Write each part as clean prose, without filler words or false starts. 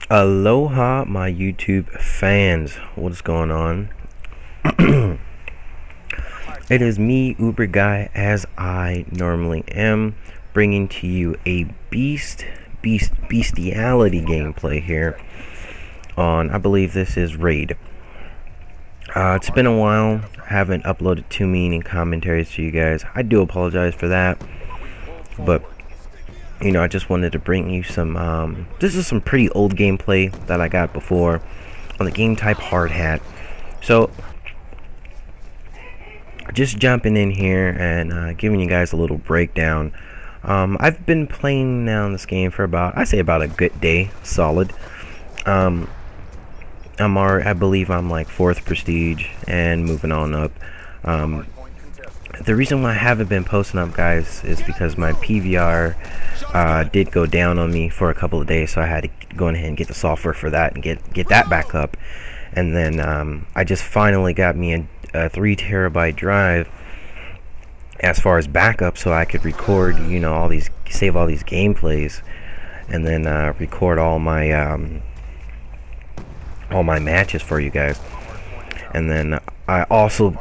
Aloha, my YouTube fans. What is going on? It is me, Uber Guy, as I normally am, bringing to you a bestiality gameplay here on, I believe this is Raid. It's been a while. I haven't uploaded too many commentaries to you guys. I do apologize for that, but I just wanted to bring you some. This is some pretty old gameplay that I got before on the game type hard hat. So just jumping in here and giving you guys a little breakdown. I've been playing now in this game for about a good day, solid. I believe I'm like 4th prestige and moving on up. The reason why I haven't been posting up, guys, is because my PVR did go down on me for a couple of days, so I had to go ahead and get the software for that and get that back up. And then I just finally got me a 3 terabyte drive as far as backup, so I could record, save all these gameplays, and then record all my matches for you guys. And then I also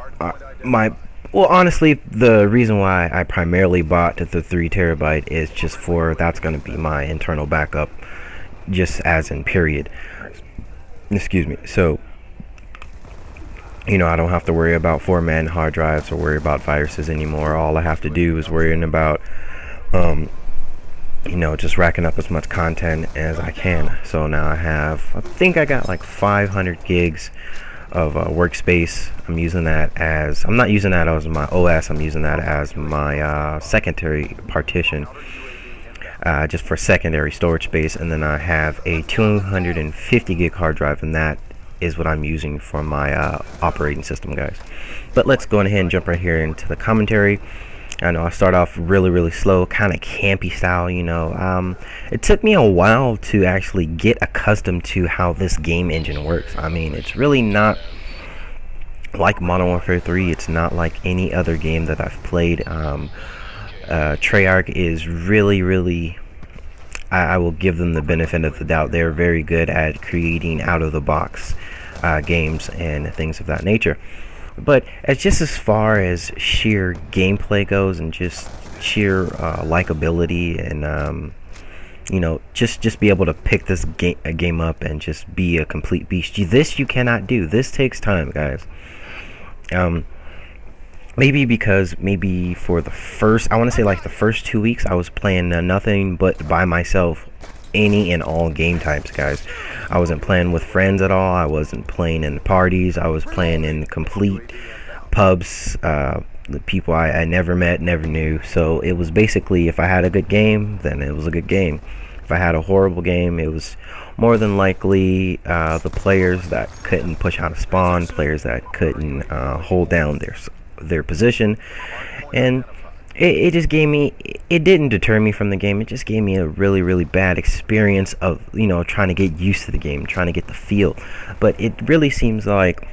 honestly, the reason why I primarily bought the 3 terabyte is just that's going to be my internal backup, just as in period. Excuse me. So, I don't have to worry about formatting hard drives or worry about viruses anymore. All I have to do is worrying about, just racking up as much content as I can. So now I think I got like 500 gigs of workspace. I'm not using that as my OS. I'm using that as my secondary partition, just for secondary storage space. And then I have a 250 gig hard drive, and that is what I'm using for my operating system, guys. But let's go ahead and jump right here into the commentary. I know I start off really slow, kind of campy style. It took me a while to actually get accustomed to how this game engine works. I mean, it's really not like Modern Warfare 3. It's not like any other game that I've played. Treyarch is really, I will give them the benefit of the doubt. They're very good at creating out-of-the-box games and things of that nature. But as far as sheer gameplay goes, and just sheer likability, and just be able to pick this game up and just be a complete beast. This you cannot do. This takes time, guys. Maybe for the first, I want to say like the first 2 weeks, I was playing nothing but by myself, any and all game types, guys. I wasn't playing with friends at all. I wasn't playing in parties. I was playing in complete pubs, the people I never met, never knew. So it was basically, if I had a good game, then it was a good game. If I had a horrible game, it was more than likely the players that couldn't push out a spawn, players that couldn't hold down their position. And it just gave me, it didn't deter me from the game. It just gave me a really bad experience of, trying to get used to the game, trying to get the feel. But it really seems like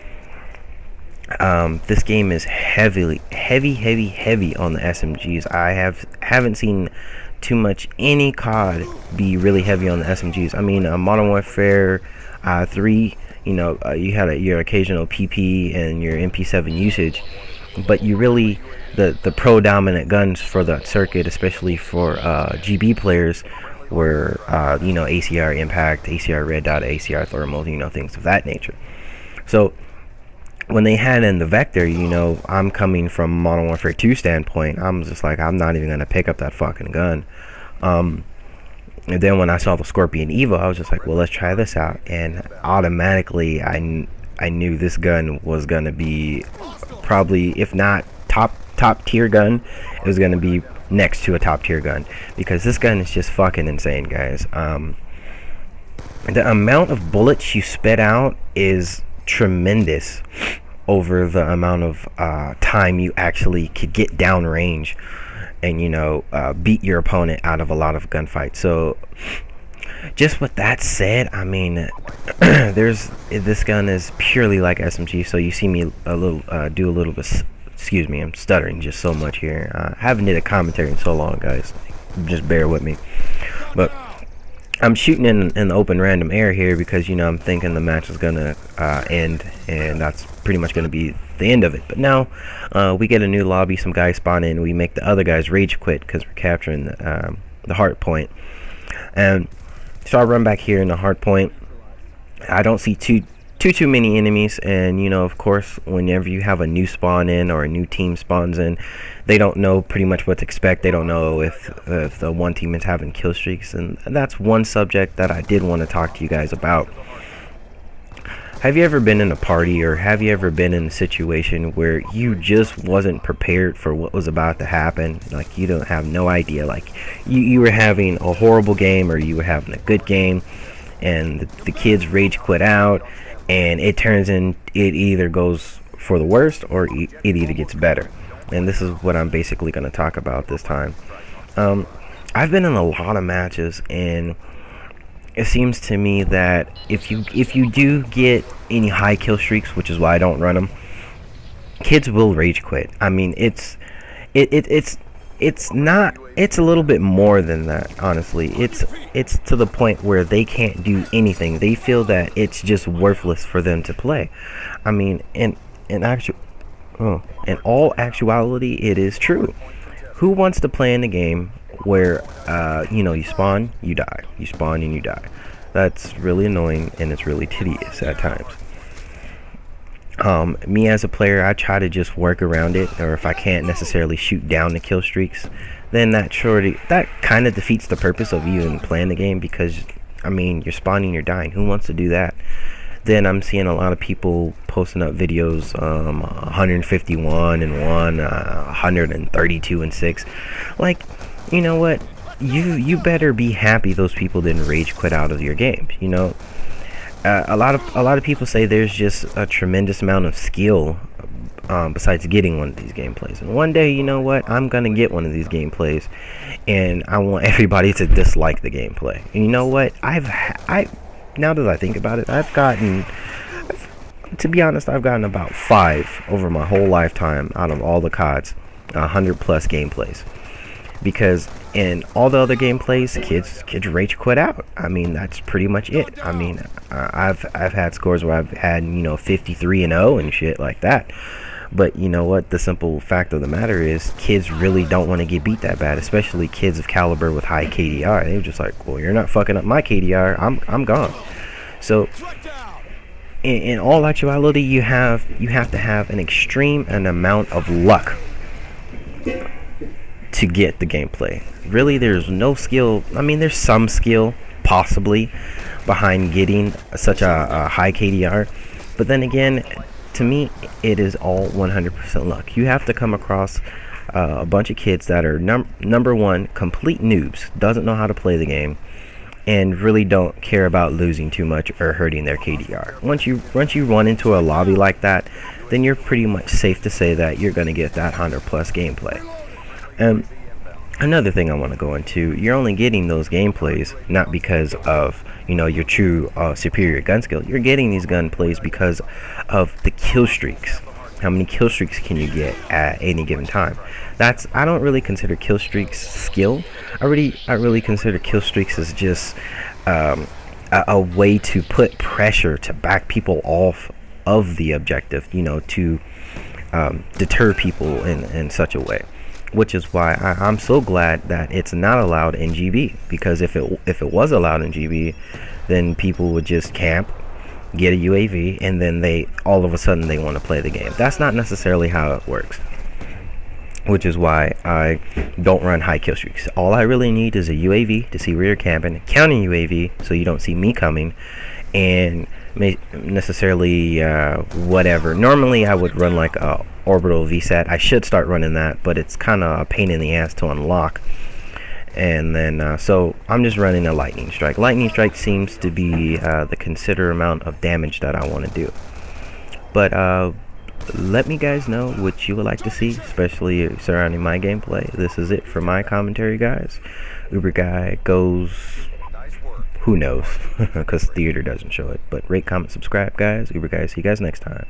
this game is heavy on the SMGs. I haven't seen too much any COD be really heavy on the SMGs. I mean, Modern Warfare 3, you had your occasional PP and your MP7 usage, but you really, the pro-dominant guns for the circuit, especially for GB players, were ACR Impact, ACR Red Dot, ACR Thermal, things of that nature. So when they had in the Vector, I'm coming from Modern Warfare 2 standpoint, I'm just like, I'm not even gonna pick up that fucking gun. And then when I saw the Scorpion Evo, I was just like, well, let's try this out. And automatically I knew this gun was gonna be probably, if not top tier gun, it was gonna be next to a top tier gun, because this gun is just fucking insane, guys. The amount of bullets you spit out is tremendous over the amount of time you actually could get down range and beat your opponent out of a lot of gunfights. So just with that said, I mean, this gun is purely like SMG. So you see me do a little bit. Excuse me, I'm stuttering just so much here. I haven't did a commentary in so long, guys. Just bear with me. But I'm shooting in the open random air here because, you know, I'm thinking the match is gonna end, and that's pretty much gonna be the end of it. But now we get a new lobby, some guys spawn in, we make the other guys rage quit because we're capturing the hard point. And so I run back here in the hard point. I don't see too many enemies, and you know, of course, whenever you have a new spawn in or a new team spawns in, they don't know pretty much what to expect. They don't know if the one team is having kill streaks, and that's one subject that I did want to talk to you guys about. Have you ever been in a party, or have you ever been in a situation where you just wasn't prepared for what was about to happen? Like, you don't have no idea, like you were having a horrible game or you were having a good game, and the kids rage quit out, and it turns in, it either goes for the worst or it either gets better. And this is what I'm basically going to talk about this time. I've been in a lot of matches, and it seems to me that if you do get any high kill streaks, which is why I don't run them, kids will rage quit. I mean, it's not, it's a little bit more than that, honestly. It's to the point where they can't do anything. They feel that it's just worthless for them to play. I mean, in all actuality, it is true. Who wants to play in a game where you know, you spawn, you die, you spawn and you die? That's really annoying, and it's really tedious at times. Me as a player, I try to just work around it, or if I can't necessarily shoot down the kill streaks, then that kind of defeats the purpose of even playing the game, because I mean, you're spawning, you're dying. Who wants to do that? Then I'm seeing a lot of people posting up videos, 151 and 1, 132 and 6. Like, you know what? You better be happy those people didn't rage quit out of your games. You know, a lot of people say there's just a tremendous amount of skill besides getting one of these gameplays. And one day, you know what? I'm gonna get one of these gameplays, and I want everybody to dislike the gameplay. And you know what? Now that I think about it, to be honest, I've gotten about 5 over my whole lifetime out of all the CODs, 100 plus gameplays. Because in all the other gameplays, kids rage quit out. I mean, that's pretty much it. I mean, I've had scores where I've had, you know, 53-0 and shit like that. But you know what? The simple fact of the matter is, kids really don't want to get beat that bad, especially kids of caliber with high KDR. They're just like, well, you're not fucking up my KDR. I'm gone. So, in all actuality, you have to have an extreme amount of luck to get the gameplay. Really, there's no skill. I mean, there's some skill possibly behind getting such a high KDR, but then again, to me, it is all 100% luck. You have to come across a bunch of kids that are number one, complete noobs, doesn't know how to play the game, and really don't care about losing too much or hurting their KDR. Once you run into a lobby like that, then you're pretty much safe to say that you're going to get that 100 plus gameplay. And another thing I want to go into, you're only getting those gameplays not because of, you know, your true superior gun skill. You're getting these gun plays because of the kill streaks. How many kill streaks can you get at any given time? I don't really consider kill streaks skill. I really consider kill streaks as just a way to put pressure to back people off of the objective, you know, to deter people in such a way. Which is why I'm so glad that it's not allowed in GB, because if it was allowed in GB, then people would just camp, get a UAV, and then they all of a sudden they want to play the game. That's not necessarily how it works. Which is why I don't run high kill streaks. All I really need is a UAV to see where you're camping, counting UAV so you don't see me coming, and necessarily whatever. Normally I would run like a orbital VSAT. I should start running that, but it's kind of a pain in the ass to unlock. And then so I'm just running a lightning strike. Lightning strike seems to be the considerable amount of damage that I want to do. But let me guys know what you would like to see, especially surrounding my gameplay. This is it for my commentary, guys. Uber Guy goes, who knows, because theater doesn't show it. But rate, comment, subscribe, guys. Uber Guy, see you guys next time.